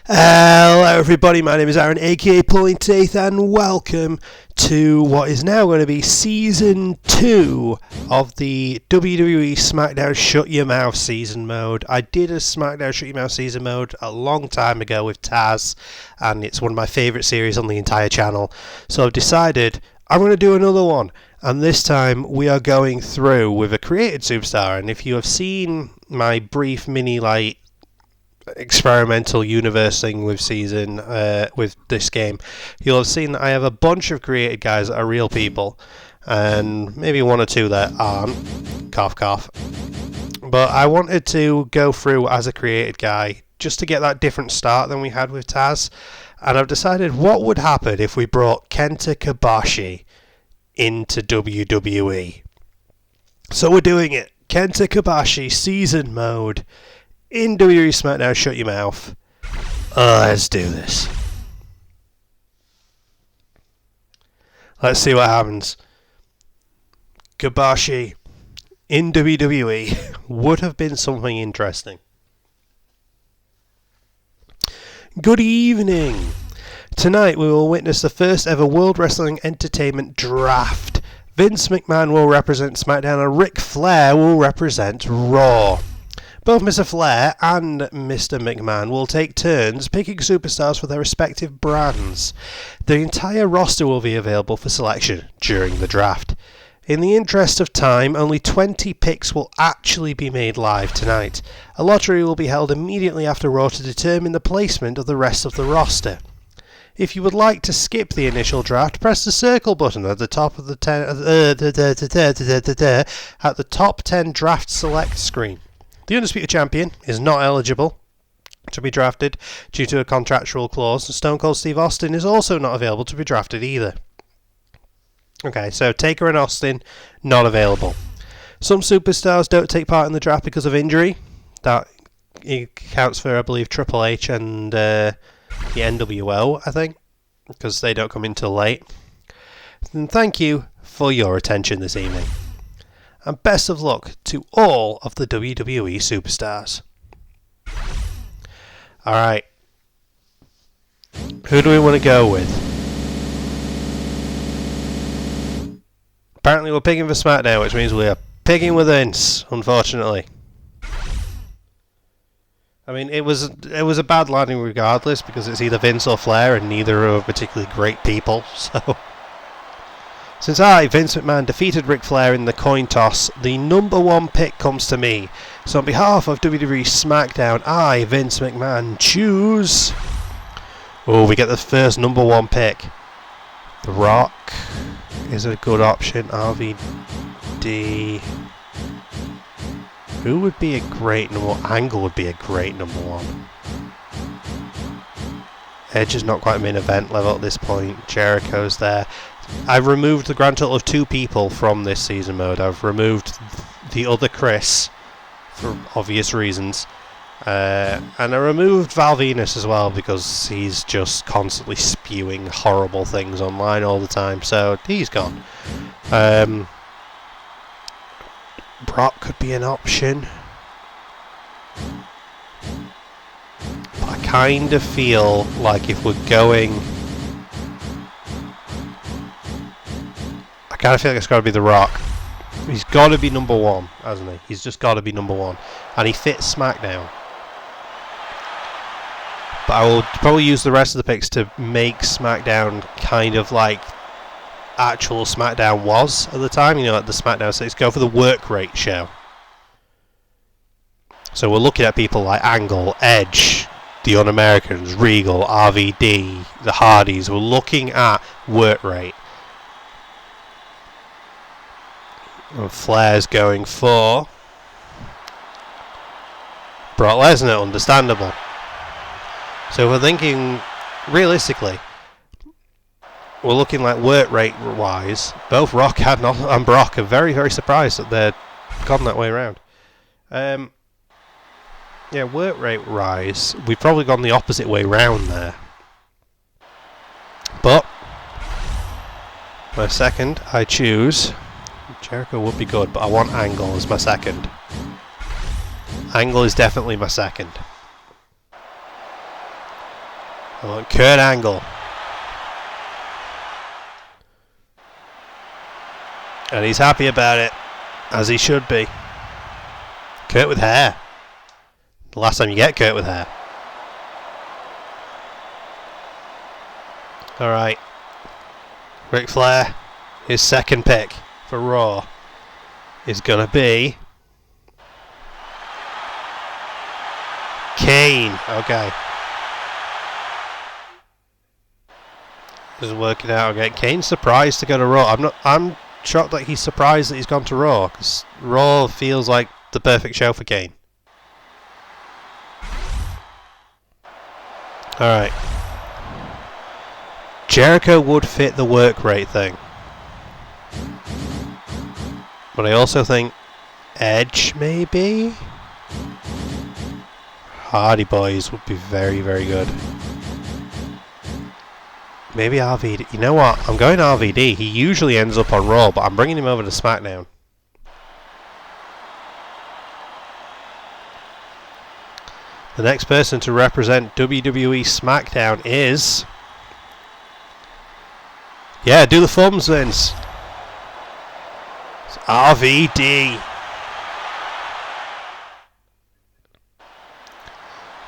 Hello everybody, my name is Aaron aka AaronPullin'Teeth and welcome to what is now going to be Season 2 of the WWE SmackDown Shut Your Mouth Season Mode. I did a SmackDown Shut Your Mouth Season Mode a long time ago with Taz, and it's one of my favourite series on the entire channel, so I've decided I'm going to do another one, and this time we are going through with a created superstar. And if you have seen my brief mini experimental universe thing with this game, you'll have seen that I have a bunch of created guys that are real people, and maybe one or two that aren't, cough cough, but I wanted to go through as a created guy just to get that different start than we had with Taz. And I've decided what would happen if we brought Kenta Kobashi into WWE. So we're doing it, Kenta Kobashi Season Mode in WWE SmackDown Shut Your Mouth. Let's do this. Let's see what happens. Kobashi in WWE would have been something interesting. Good evening. Tonight we will witness the first ever World Wrestling Entertainment Draft. Vince McMahon will represent SmackDown and Ric Flair will represent Raw. Both Mr. Flair and Mr. McMahon will take turns picking superstars for their respective brands. The entire roster will be available for selection during the draft. In the interest of time, only 20 picks will actually be made live tonight. A lottery will be held immediately after Raw to determine the placement of the rest of the roster. If you would like to skip the initial draft, press the circle button at the top of the at the top 10 draft select screen. The Undisputed Champion is not eligible to be drafted due to a contractual clause, and Stone Cold Steve Austin is also not available to be drafted either. Okay, so Taker and Austin, not available. Some superstars don't take part in the draft because of injury. That counts for, I believe, Triple H and the NWO, I think, because they don't come in till late. And thank you for your attention this evening. And best of luck to all of the WWE superstars. Alright. Who do we want to go with? Apparently we're picking for SmackDown, which means we are picking with Vince, unfortunately. I mean, it was a bad landing regardless, because it's either Vince or Flair, and neither are particularly great people, so... Since I, Vince McMahon, defeated Ric Flair in the coin toss, the number one pick comes to me. So on behalf of WWE SmackDown, I, Vince McMahon, choose... Oh, we get the first number one pick. The Rock is a good option. RVD. Who would be a great number one? Angle would be a great number one. Edge is not quite main event level at this point. Jericho's there. I've removed the grand total of 2 people from this season mode. I've removed the other Chris for obvious reasons. And I removed Val Venus as well because he's just constantly spewing horrible things online all the time. So he's gone. Brock could be an option. But I kind of feel like if we're going... I kind of feel like it's got to be The Rock. He's got to be number one, hasn't he? He's just got to be number one. And he fits SmackDown. But I will probably use the rest of the picks to make SmackDown kind of like actual SmackDown was at the time. You know, at the SmackDown 6, go for the work rate show. So we're looking at people like Angle, Edge, the Un-Americans, Regal, RVD, the Hardys. We're looking at work rate. And Flair's going for Brock Lesnar, understandable. So we're thinking, realistically, we're looking like work rate wise, both Rock and Brock are very, very surprised that they're gone that way around. Yeah, work rate rise, we've probably gone the opposite way round there. But my second, I choose... Jericho would be good, but I want Angle as my second. Angle is definitely my second. I want Kurt Angle. And he's happy about it, as he should be. Kurt with hair. The last time you get Kurt with hair. Alright. Ric Flair, his second pick for Raw is going to be Kane. Okay. This is working out again. Kane's surprised to go to Raw. I'm shocked that he's surprised that he's gone to Raw, because Raw feels like the perfect show for Kane. Alright. Jericho would fit the work rate thing. But I also think Edge, maybe? Hardy Boys would be very, very good. Maybe RVD. You know what? I'm going RVD. He usually ends up on Raw, but I'm bringing him over to SmackDown. The next person to represent WWE SmackDown is... Yeah, do the thumbs, Vince. It's RVD.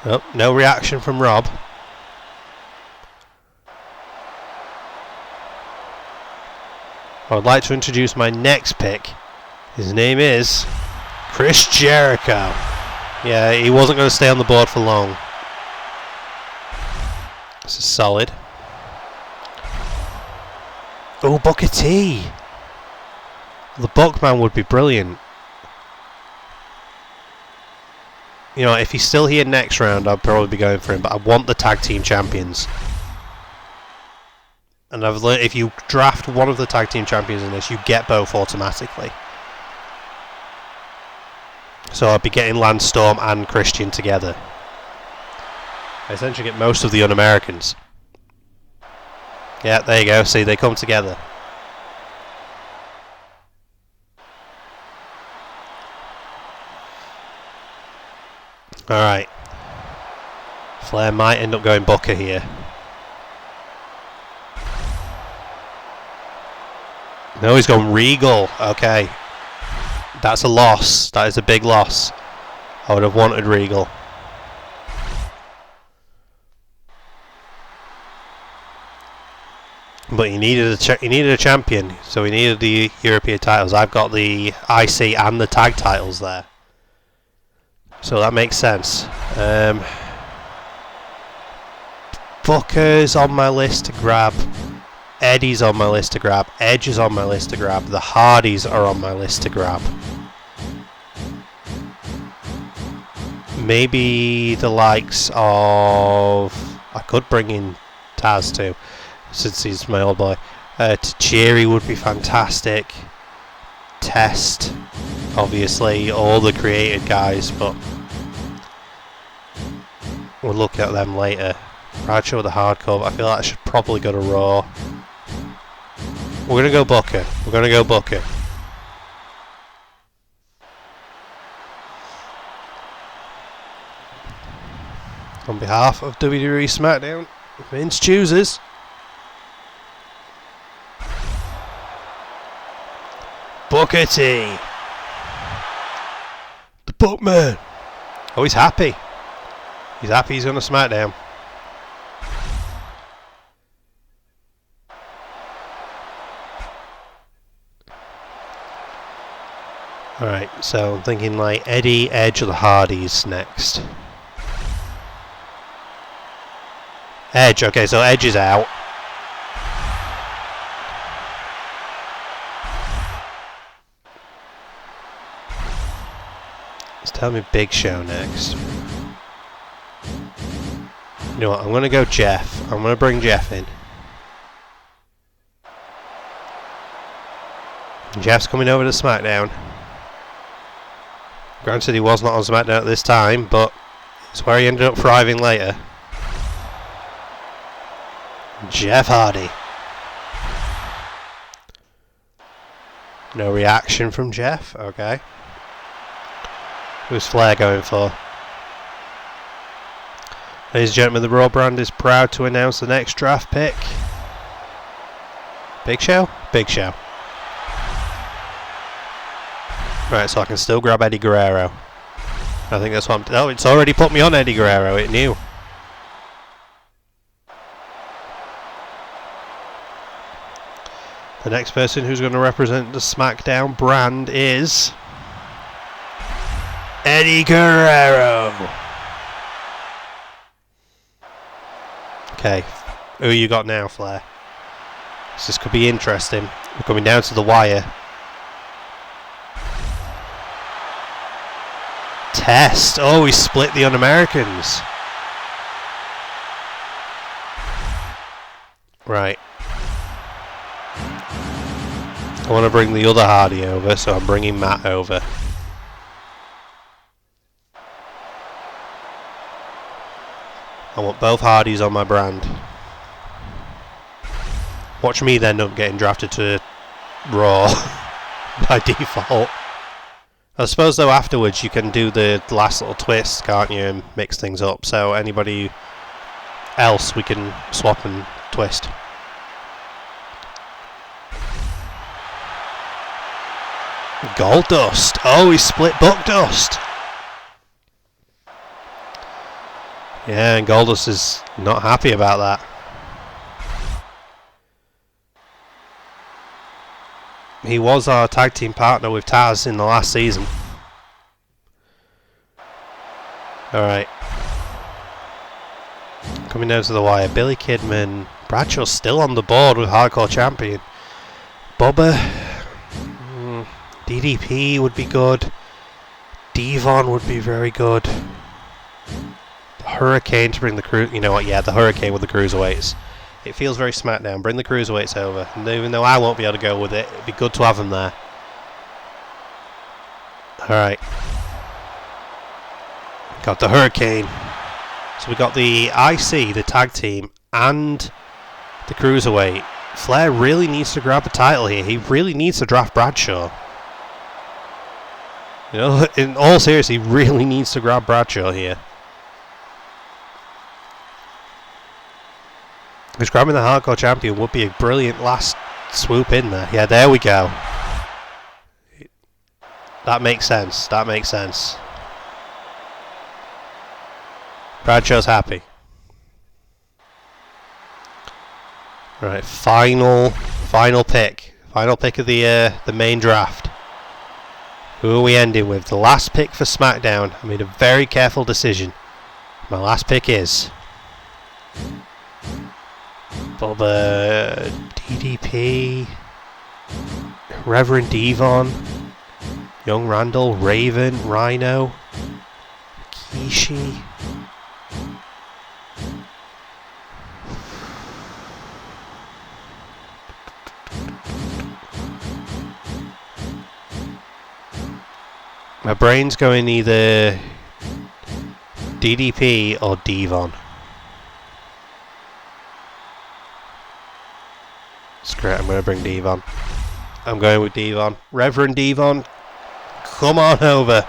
Oh, no reaction from Rob. I would like to introduce my next pick. His name is Chris Jericho. Yeah, he wasn't going to stay on the board for long. This is solid. Oh, Booker T. The Bookman would be brilliant. You know, if he's still here next round, I'd probably be going for him. But I want the tag team champions. And I've learned if you draft one of the tag team champions in this, you get both automatically. So I'd be getting Lance Storm and Christian together. I essentially get most of the un-Americans. Yeah, there you go. See, they come together. Alright. Flair might end up going Booker here. No, he's gone Regal. Okay. That's a loss. That is a big loss. I would have wanted Regal. But he needed a champion, so he needed the European titles. I've got the IC and the tag titles there, so that makes sense. Booker's on my list to grab. Eddie's on my list to grab. Edge is on my list to grab. The Hardys are on my list to grab. Maybe the likes of... I could bring in Taz too, since he's my old boy. Tajiri would be fantastic. Test, obviously, all the created guys, but we'll look at them later. Bradshaw with the hardcore, but I feel like I should probably go to Raw. We're going to go Booker. We're going to go Booker. On behalf of WWE SmackDown, Vince chooses Booker T. The Bookman. Oh, he's happy. He's happy he's on a SmackDown. Alright, so I'm thinking like Eddie, Edge, or the Hardys next. Edge, okay, so Edge is out. Let's tell me Big Show next. You know what, I'm going to go Jeff. I'm going to bring Jeff in. Jeff's coming over to SmackDown. Granted, he was not on SmackDown at this time, but it's where he ended up thriving later. Jeff Hardy. No reaction from Jeff. Okay. Who's Flair going for? Ladies and gentlemen, the Raw brand is proud to announce the next draft pick. Big Show? Big Show. Right, so I can still grab Eddie Guerrero. I think that's what I'm... Oh, it's already put me on Eddie Guerrero, it knew. The next person who's going to represent the SmackDown brand is... Eddie Guerrero! Okay, who you got now, Flair? This could be interesting. We're coming down to the wire. Test. Oh, he split the Un-Americans. Right. I want to bring the other Hardy over, so I'm bringing Matt over. I want both Hardys on my brand. Watch me then up getting drafted to Raw by default. I suppose though afterwards you can do the last little twist, can't you, and mix things up. So anybody else we can swap and twist. Goldust. Oh, he split Buckdust. Yeah, and Goldust is not happy about that. He was our tag team partner with Taz in the last season. Alright. Coming down to the wire. Billy Kidman. Bradshaw's still on the board with Hardcore Champion. Bubba. DDP would be good. Devon would be very good. The Hurricane to bring the crew. You know what? Yeah, the Hurricane with the Cruiserweights. It feels very SmackDown. Bring the Cruiserweights over. And even though I won't be able to go with it, it'd be good to have them there. Alright. Got the Hurricane. So we got the IC, the tag team, and the Cruiserweight. Flair really needs to grab a title here. He really needs to draft Bradshaw. You know, in all seriousness, he really needs to grab Bradshaw here. Because grabbing the Hardcore Champion would be a brilliant last swoop in there. Yeah, there we go. That makes sense. That makes sense. Bradshaw's happy. Right, final pick. Final pick of the main draft. Who are we ending with? The last pick for SmackDown. I made a very careful decision. My last pick is... Bubba, DDP, Reverend Devon, Young Randall, Raven, Rhino, Kishi. My brain's going either DDP or Devon. Screw it, I'm going to bring Devon. I'm going with Devon. Reverend Devon, come on over.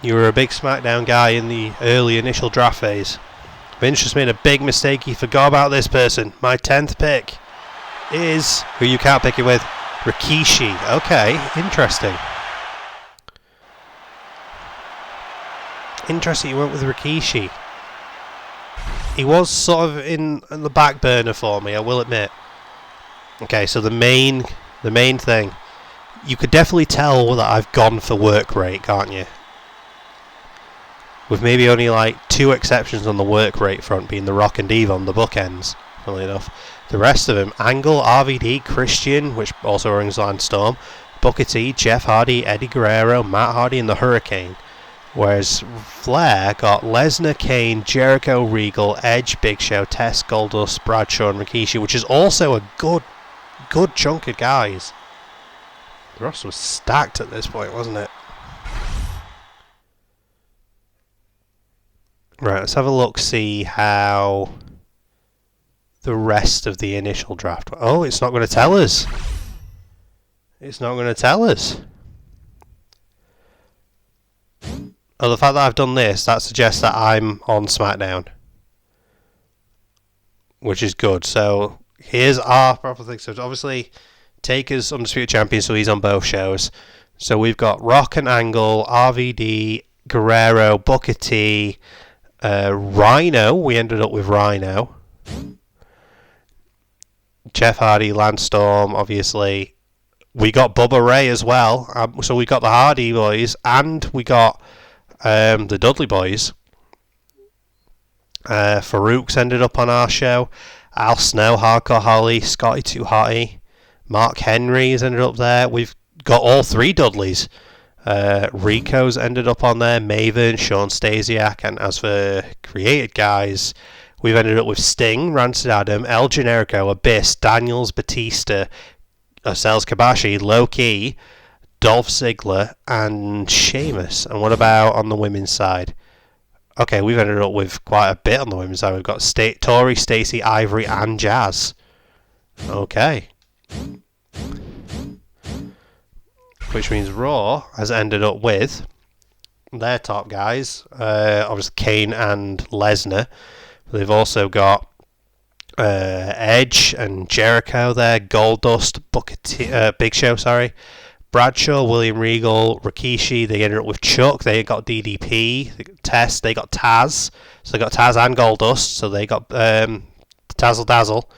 You were a big SmackDown guy in the early initial draft phase. Vince just made a big mistake. He forgot about this person. My 10th pick is... Who you can't pick it with? Rikishi. Okay, interesting. Interesting you went with Rikishi. He was sort of in the back burner for me, I will admit. Okay, so the main thing. You could definitely tell that I've gone for work rate, can't you? With maybe only like 2 exceptions on the work rate front, being The Rock and Devon, the bookends, funnily enough. The rest of them, Angle, RVD, Christian, which also rings on Storm, Booker T, Jeff Hardy, Eddie Guerrero, Matt Hardy, and the Hurricane. Whereas Flair got Lesnar, Kane, Jericho, Regal, Edge, Big Show, Test, Goldust, Bradshaw, and Rikishi, which is also a good chunk of guys. The roster was stacked at this point, wasn't it? Right, let's have a look, see how the rest of the initial draft... Oh, it's not going to tell us. It's not going to tell us. the fact that I've done this, that suggests that I'm on SmackDown, which is good. So here's our proper thing. So obviously, Taker's Undisputed Champion, so he's on both shows. So we've got Rock and Angle, RVD, Guerrero, Booker T, Rhino. We ended up with Rhino. Jeff Hardy, Lance Storm, obviously. We got Bubba Ray as well. So we got the Hardy Boys, and we got the Dudley Boys. Farouk's ended up on our show. Al Snow, Hardcore Holly, Scotty Too Hotty, Mark Henry's ended up there. We've got all three Dudleys. Rico's ended up on there. Maven, Sean Stasiak, and as for created guys, we've ended up with Sting, Rancid Adam, El Generico, Abyss, Daniels, Batista, ourselves, Kabashi, Low Key, Dolph Ziggler, and Sheamus. And what about on the women's side? Okay, we've ended up with quite a bit on the women's side. We've got Tori, Stacey, Ivory, and Jazz. Okay. Which means Raw has ended up with their top guys. Obviously, Kane and Lesnar. They've also got Edge and Jericho there. Goldust, Big Show, Bradshaw, William Regal, Rikishi. They ended up with Chuck. They got DDP. They got Test. They got Taz. So they got Taz and Goldust. So they got Tazzle Dazzle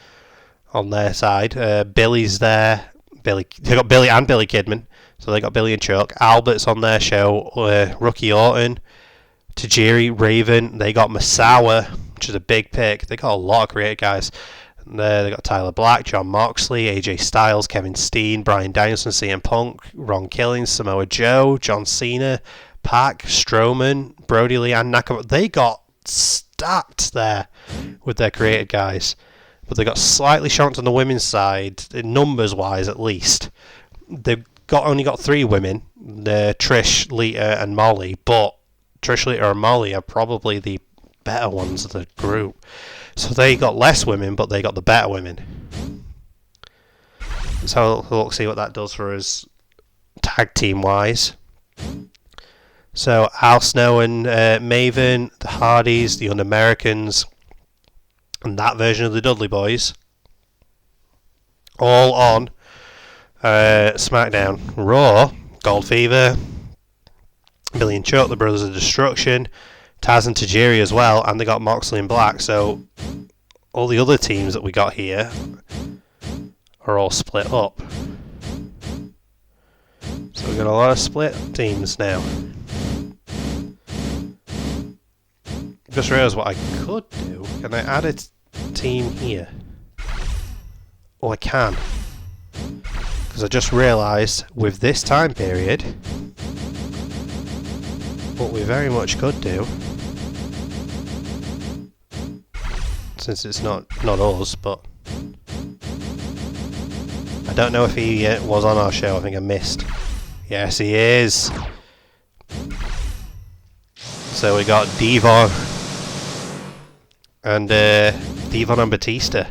on their side. Billy's there. They got Billy and Billy Kidman. So they got Billy and Chuck. Albert's on their show. Rookie Orton, Tajiri, Raven. They got Masawa, which is a big pick. They got a lot of creative guys. They got Tyler Black, John Moxley, AJ Styles, Kevin Steen, Bryan Danielson, CM Punk, Ron Killings, Samoa Joe, John Cena, Pac, Strowman, Brody Lee, and Nakamura. They got stacked there with their creative guys. But they got slightly shocked on the women's side, numbers-wise at least. They've only got 3 women, Trish, Lita, and Molly. But Trish, Lita, and Molly are probably the better ones of the group. So they got less women, but they got the better women. So we'll see what that does for us tag team wise. So Al Snow and Maven, the Hardys, the Un-Americans, and that version of the Dudley Boys, all on SmackDown. Raw, Gold Fever, Billy and Chuck, the Brothers of Destruction, Taz and Tajiri as well, and they got Moxley and Black. So all the other teams that we got here are all split up. So we've got a lot of split teams now. Just realised what I could do. Can I add a team here? Oh, I can. Because I just realised with this time period, what we very much could do, since it's not us, but I don't know if he was on our show. I think I missed. Yes, he is. So we got Devon and Batista.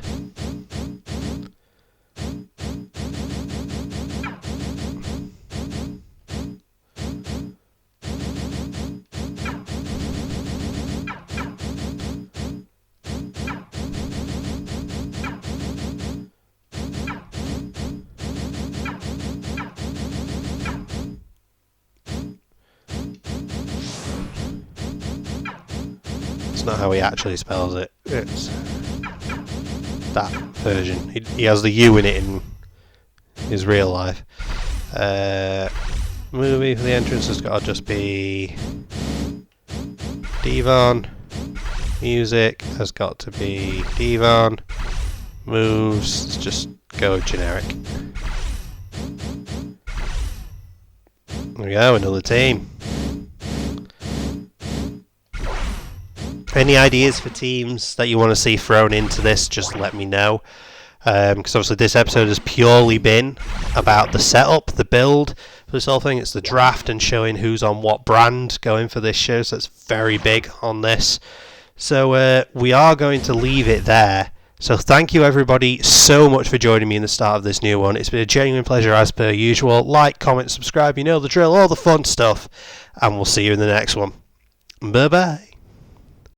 It's not how he actually spells it. It's that version. He has the U in it in his real life. Movie for the entrance has got to just be Devon. Music has got to be Devon. Moves, let's just go generic. There we go, another team. Any ideas for teams that you want to see thrown into this, just let me know. Because obviously this episode has purely been about the setup, the build for this whole thing. It's the draft and showing who's on what brand going for this show, so it's very big on this. So we are going to leave it there. So thank you everybody so much for joining me in the start of this new one. It's been a genuine pleasure as per usual. Like, comment, subscribe, you know the drill, all the fun stuff. And we'll see you in the next one. Bye bye.